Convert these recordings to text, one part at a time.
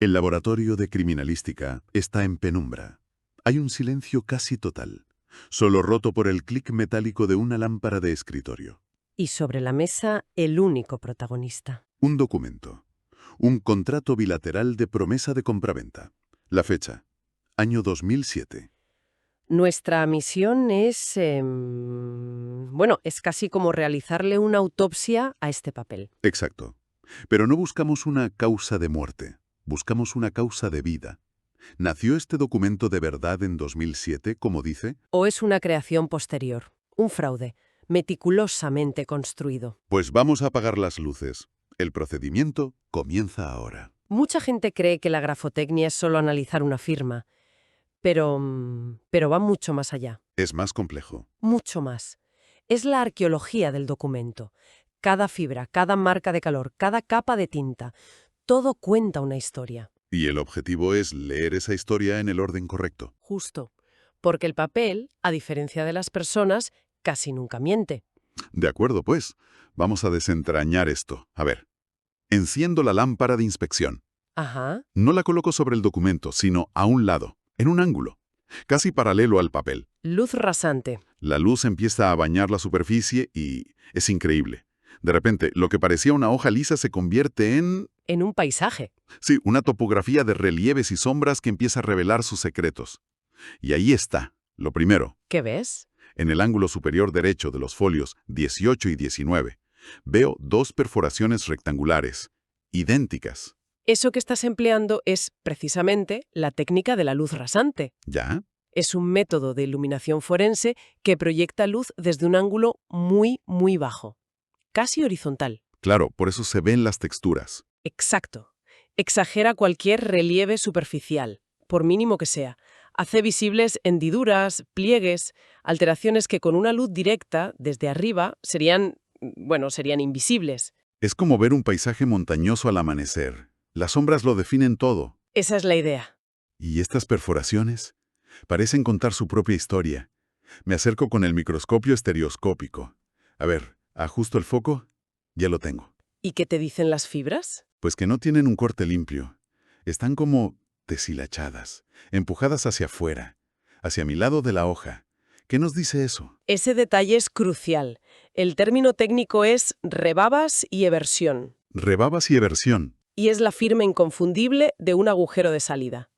El laboratorio de criminalística está en penumbra. Hay un silencio casi total, solo roto por el clic metálico de una lámpara de escritorio. Y sobre la mesa, el único protagonista. Un documento. Un contrato bilateral de promesa de compraventa. La fecha. Año 2007. Nuestra misión es, bueno, es casi como realizarle una autopsia a este papel. Exacto. Pero no buscamos una causa de muerte. Buscamos una causa de vida. ¿Nació este documento de verdad en 2007, como dice? ¿O es una creación posterior? Un fraude, meticulosamente construido. Pues vamos a apagar las luces. El procedimiento comienza ahora. Mucha gente cree que la grafotecnia es solo analizar una firma, pero va mucho más allá, Es más complejo. mucho más. Es la arqueología del documento. Cada fibra, cada marca de calor, cada capa de tinta, todo cuenta una historia. Y el objetivo es leer esa historia en el orden correcto. Justo. Porque el papel, a diferencia de las personas, casi nunca miente. De acuerdo, pues. Vamos a desentrañar esto. A ver. Enciendo la lámpara de inspección. Ajá. No la coloco sobre el documento, sino a un lado, en un ángulo, casi paralelo al papel. Luz rasante. La luz empieza a bañar la superficie y es increíble. De repente, lo que parecía una hoja lisa se convierte en... En un paisaje. Sí, una topografía de relieves y sombras que empieza a revelar sus secretos. Y ahí está, lo primero. ¿Qué ves? En el ángulo superior derecho de los folios 18 y 19, veo dos perforaciones rectangulares, idénticas. Eso que estás empleando es, precisamente, la técnica de la luz rasante. ¿Ya? Es un método de iluminación forense que proyecta luz desde un ángulo muy, muy bajo. Casi horizontal. Claro, por eso se ven las texturas. Exacto. Exagera cualquier relieve superficial, por mínimo que sea. Hace visibles hendiduras, pliegues, alteraciones que con una luz directa, desde arriba, serían invisibles. Es como ver un paisaje montañoso al amanecer. Las sombras lo definen todo. Esa es la idea. Y estas perforaciones parecen contar su propia historia. Me acerco con el microscopio estereoscópico. A ver, ajusto el foco. Ya lo tengo. ¿Y qué te dicen las fibras? Pues que no tienen un corte limpio. Están como deshilachadas, empujadas hacia afuera, hacia mi lado de la hoja. ¿Qué nos dice eso? Ese detalle es crucial. El término técnico es rebabas y eversión. Rebabas y eversión. Y es la firma inconfundible de un agujero de salida.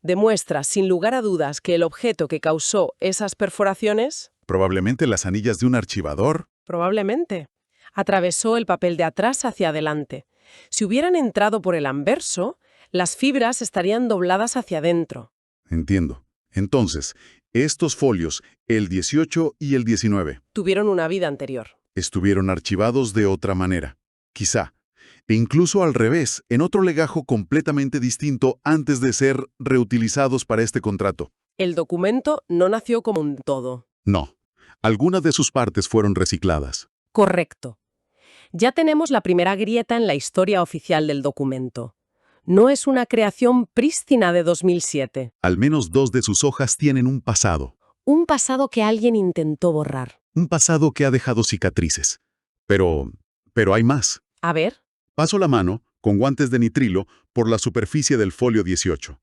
Demuestra, sin lugar a dudas, que el objeto que causó esas perforaciones, Probablemente las anillas de un archivador. probablemente, atravesó el papel de atrás hacia adelante. Si hubieran entrado por el anverso, las fibras estarían dobladas hacia adentro. Entiendo. Entonces, estos folios, el 18 y el 19, Tuvieron una vida anterior. estuvieron archivados de otra manera. Quizá. E incluso al revés, en otro legajo completamente distinto antes de ser reutilizados para este contrato. El documento no nació como un todo. No. Algunas de sus partes fueron recicladas. Correcto. Ya tenemos la primera grieta en la historia oficial del documento. No es una creación prístina de 2007. Al menos dos de sus hojas tienen un pasado. Un pasado que alguien intentó borrar. Un pasado que ha dejado cicatrices. Pero hay más. A ver, Paso la mano, con guantes de nitrilo, por la superficie del folio 18.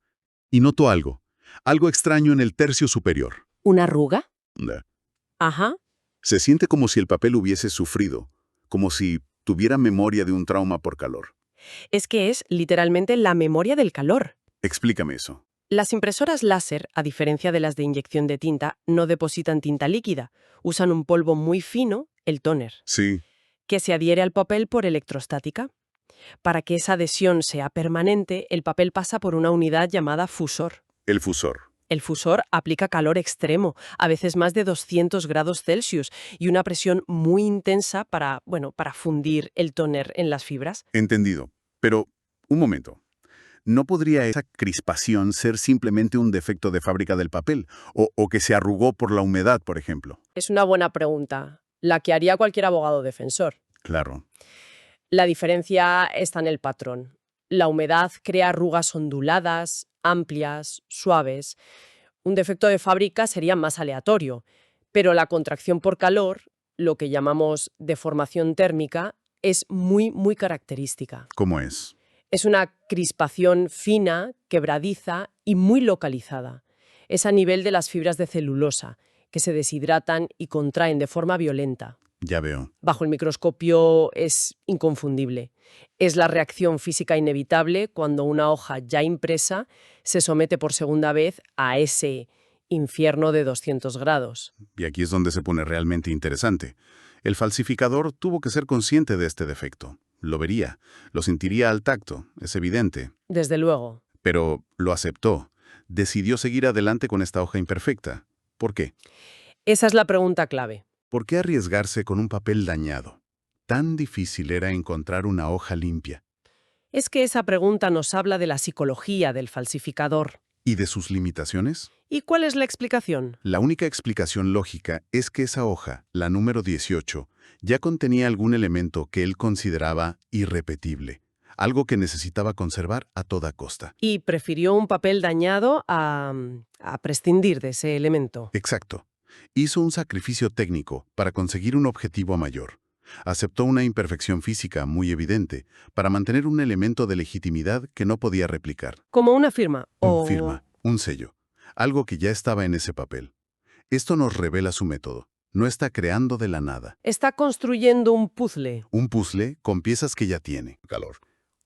Y noto algo. Algo extraño en el tercio superior. ¿una arruga? Eh, Ajá. Se siente como si el papel hubiese sufrido, como si tuviera memoria de un trauma por calor. Es que es literalmente la memoria del calor. Explícame eso. Las impresoras láser, a diferencia de las de inyección de tinta, no depositan tinta líquida. Usan un polvo muy fino, el tóner, Sí, que se adhiere al papel por electrostática. Para que esa adhesión sea permanente, el papel pasa por una unidad llamada fusor. el fusor. El fusor aplica calor extremo, a veces más de 200 grados Celsius, y una presión muy intensa para fundir el tóner en las fibras. Entendido. Pero, un momento. ¿No podría esa crispación ser simplemente un defecto de fábrica del papel? O que se arrugó por la humedad, por ejemplo. Es una buena pregunta, la que haría cualquier abogado defensor. Claro. La diferencia está en el patrón. La humedad crea arrugas onduladas, amplias, suaves. Un defecto de fábrica sería más aleatorio, pero la contracción por calor, lo que llamamos deformación térmica, es muy, muy característica. ¿Cómo es? Es una crispación fina, quebradiza y muy localizada. Es a nivel de las fibras de celulosa, que se deshidratan y contraen de forma violenta. Ya veo. Bajo el microscopio es inconfundible. Es la reacción física inevitable cuando una hoja ya impresa se somete por segunda vez a ese infierno de 200 grados. Y aquí es donde se pone realmente interesante. El falsificador tuvo que ser consciente de este defecto. Lo vería, lo sentiría al tacto, es evidente. Desde luego. Pero lo aceptó. Decidió seguir adelante con esta hoja imperfecta. ¿Por qué? Esa es la pregunta clave. ¿Por qué arriesgarse con un papel dañado? Tan difícil era encontrar una hoja limpia. Es que esa pregunta nos habla de la psicología del falsificador. ¿Y de sus limitaciones? ¿Y cuál es la explicación? La única explicación lógica es que esa hoja, la número 18, ya contenía algún elemento que él consideraba irrepetible, algo que necesitaba conservar a toda costa. Y prefirió un papel dañado a prescindir de ese elemento. Exacto. Hizo un sacrificio técnico para conseguir un objetivo mayor. Aceptó una imperfección física muy evidente para mantener un elemento de legitimidad que no podía replicar. Como una firma. Un firma, un sello, algo que ya estaba en ese papel. Esto nos revela su método. No está creando de la nada. Está construyendo un puzzle. Un puzzle con piezas que ya tiene. Calor.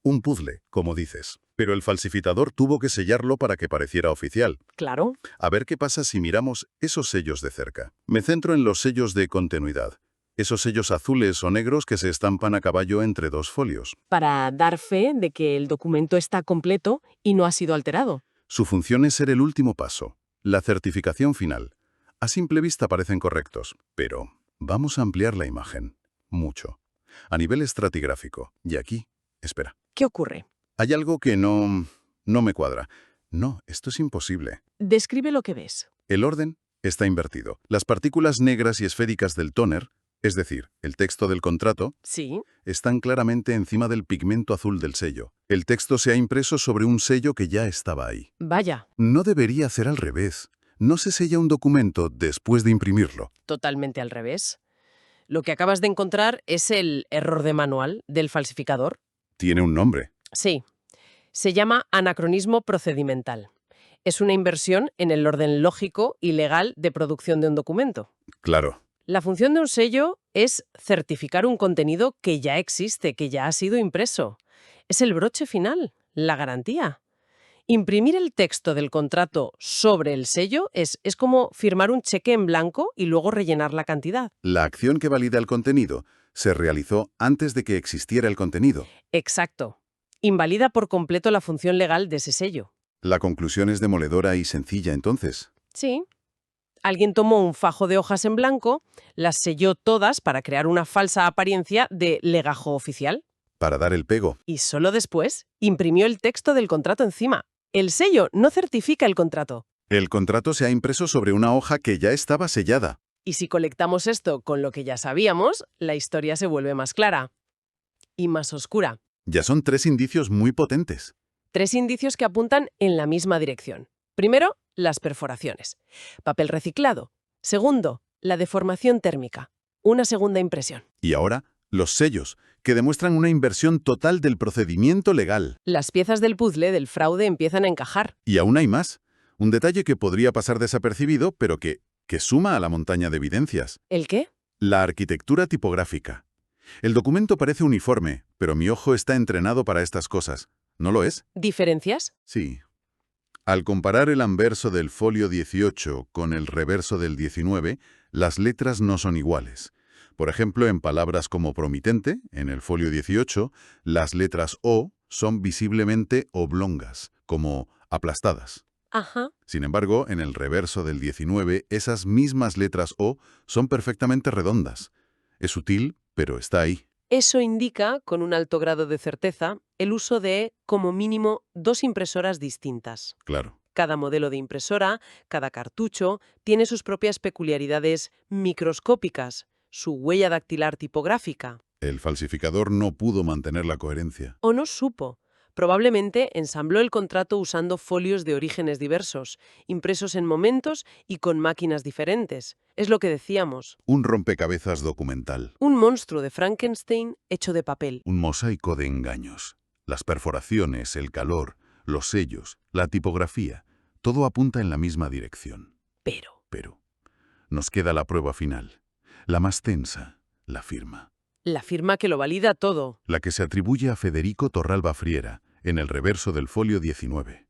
Un puzzle, como dices. Pero el falsificador tuvo que sellarlo para que pareciera oficial. Claro. A ver qué pasa si miramos esos sellos de cerca. Me centro en los sellos de continuidad. Esos sellos azules o negros que se estampan a caballo entre dos folios. Para dar fe de que el documento está completo y no ha sido alterado. Su función es ser el último paso, la certificación final. A simple vista parecen correctos, pero vamos a ampliar la imagen. Mucho. A nivel estratigráfico. Y aquí, espera. ¿Qué ocurre? Hay algo que no me cuadra. No, esto es imposible. Describe lo que ves. El orden está invertido. Las partículas negras y esféricas del tóner, es decir, el texto del contrato, Sí. están claramente encima del pigmento azul del sello. El texto se ha impreso sobre un sello que ya estaba ahí. Vaya, No debería ser al revés. No se sella un documento después de imprimirlo. totalmente al revés. Lo que acabas de encontrar es el error de manual del falsificador. Tiene un nombre. Sí. Se llama anacronismo procedimental. Es una inversión en el orden lógico y legal de producción de un documento. Claro. La función de un sello es certificar un contenido que ya existe, que ya ha sido impreso. Es el broche final, la garantía. Imprimir el texto del contrato sobre el sello es como firmar un cheque en blanco y luego rellenar la cantidad. La acción que valida el contenido se realizó antes de que existiera el contenido. Exacto. Invalida por completo la función legal de ese sello. La conclusión es demoledora y sencilla, entonces. Sí. Alguien tomó un fajo de hojas en blanco, las selló todas para crear una falsa apariencia de legajo oficial Para dar el pego. y solo después imprimió el texto del contrato encima. El sello no certifica el contrato. El contrato se ha impreso sobre una hoja que ya estaba sellada. Y si colectamos esto con lo que ya sabíamos, la historia se vuelve más clara y más oscura. Ya son 3 indicios muy potentes. 3 indicios que apuntan en la misma dirección. Primero, las perforaciones. Papel reciclado. Segundo, la deformación térmica. Una segunda impresión. Y ahora, los sellos, que demuestran una inversión total del procedimiento legal. Las piezas del puzzle del fraude empiezan a encajar. Y aún hay más. Un detalle que podría pasar desapercibido, pero que suma a la montaña de evidencias. ¿El qué? La arquitectura tipográfica. El documento parece uniforme, pero mi ojo está entrenado para estas cosas. ¿No lo es? ¿Diferencias? Sí. Al comparar el anverso del folio 18 con el reverso del 19, las letras no son iguales. Por ejemplo, en palabras como promitente, en el folio 18, las letras O son visiblemente oblongas, como aplastadas. Ajá. Sin embargo, en el reverso del 19, esas mismas letras O son perfectamente redondas. Es sutil, pero está ahí. Eso indica, con un alto grado de certeza, el uso de, como mínimo, 2 impresoras distintas. Claro. Cada modelo de impresora, cada cartucho, tiene sus propias peculiaridades microscópicas, su huella dactilar tipográfica. El falsificador no pudo mantener la coherencia. O no supo. Probablemente ensambló el contrato usando folios de orígenes diversos, impresos en momentos y con máquinas diferentes. Es lo que decíamos. Un rompecabezas documental. Un monstruo de Frankenstein hecho de papel. Un mosaico de engaños. Las perforaciones, el calor, los sellos, la tipografía, todo apunta en la misma dirección. Pero nos queda la prueba final, la más tensa, la firma. La firma que lo valida todo. La que se atribuye a Federico Torralba Friera en el reverso del folio 19.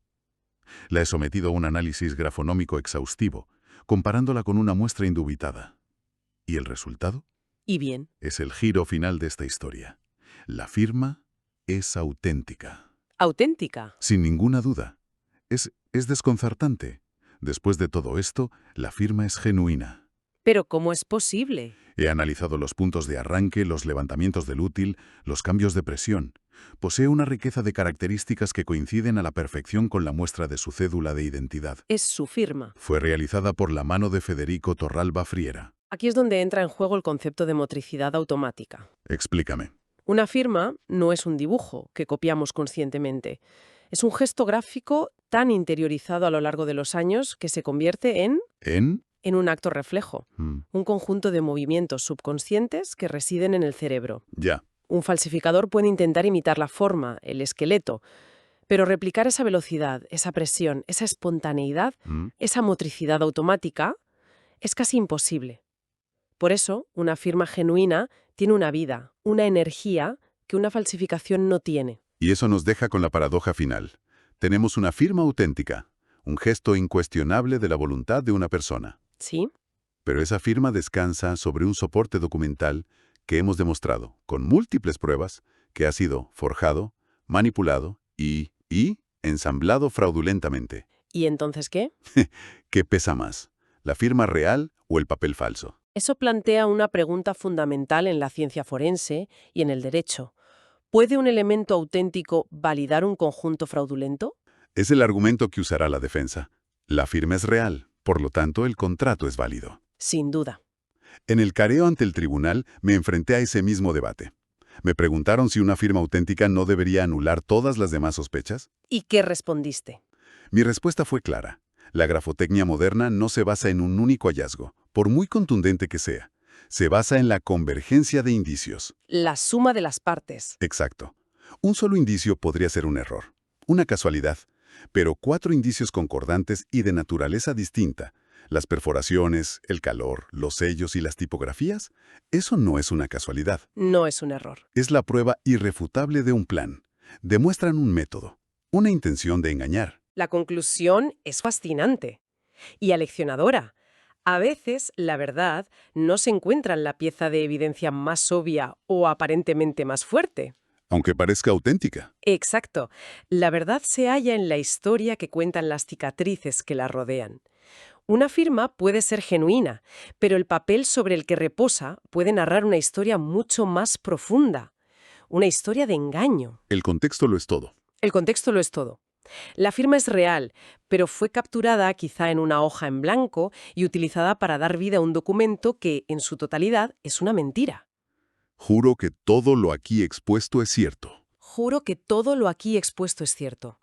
La he sometido a un análisis grafonómico exhaustivo, comparándola con una muestra indubitada. ¿Y el resultado? Y bien. Es el giro final de esta historia. La firma es auténtica. Auténtica. Sin ninguna duda. Es desconcertante. Después de todo esto, la firma es genuina. Pero ¿cómo es posible? He analizado los puntos de arranque, los levantamientos del útil, los cambios de presión. Posee una riqueza de características que coinciden a la perfección con la muestra de su cédula de identidad. Es su firma. Fue realizada por la mano de Federico Torralba Friera. Aquí es donde entra en juego el concepto de motricidad automática. Explícame. Una firma no es un dibujo que copiamos conscientemente. Es un gesto gráfico tan interiorizado a lo largo de los años que se convierte ¿En? en un acto reflejo, un conjunto de movimientos subconscientes que residen en el cerebro. Ya. Un falsificador puede intentar imitar la forma, el esqueleto, pero replicar esa velocidad, esa presión, esa espontaneidad, esa motricidad automática, es casi imposible. Por eso, una firma genuina tiene una vida, una energía que una falsificación no tiene. Y eso nos deja con la paradoja final. Tenemos una firma auténtica, un gesto incuestionable de la voluntad de una persona. ¿Sí? Pero esa firma descansa sobre un soporte documental que hemos demostrado, con múltiples pruebas, que ha sido forjado, manipulado y ensamblado fraudulentamente. ¿Y entonces qué? ¿Qué pesa más? ¿La firma real o el papel falso? Eso plantea una pregunta fundamental en la ciencia forense y en el derecho. ¿Puede un elemento auténtico validar un conjunto fraudulento? Es el argumento que usará la defensa. La firma es real, por lo tanto el contrato es válido. Sin duda. En el careo ante el tribunal me enfrenté a ese mismo debate. Me preguntaron si una firma auténtica no debería anular todas las demás sospechas. ¿Y qué respondiste? Mi respuesta fue clara. La grafotecnia moderna no se basa en un único hallazgo, por muy contundente que sea. Se basa en la convergencia de indicios. La suma de las partes. Exacto. Un solo indicio podría ser un error, una casualidad, pero 4 indicios concordantes y de naturaleza distinta, las perforaciones, el calor, los sellos y las tipografías, eso no es una casualidad. No es un error. Es la prueba irrefutable de un plan. Demuestran un método, una intención de engañar. La conclusión es fascinante y aleccionadora. A veces, la verdad no se encuentra en la pieza de evidencia más obvia o aparentemente más fuerte. Aunque parezca auténtica. Exacto. La verdad se halla en la historia que cuentan las cicatrices que la rodean. Una firma puede ser genuina, pero el papel sobre el que reposa puede narrar una historia mucho más profunda. Una historia de engaño. El contexto lo es todo. El contexto lo es todo. La firma es real, pero fue capturada quizá en una hoja en blanco y utilizada para dar vida a un documento que, en su totalidad, es una mentira. Juro que todo lo aquí expuesto es cierto. Juro que todo lo aquí expuesto es cierto.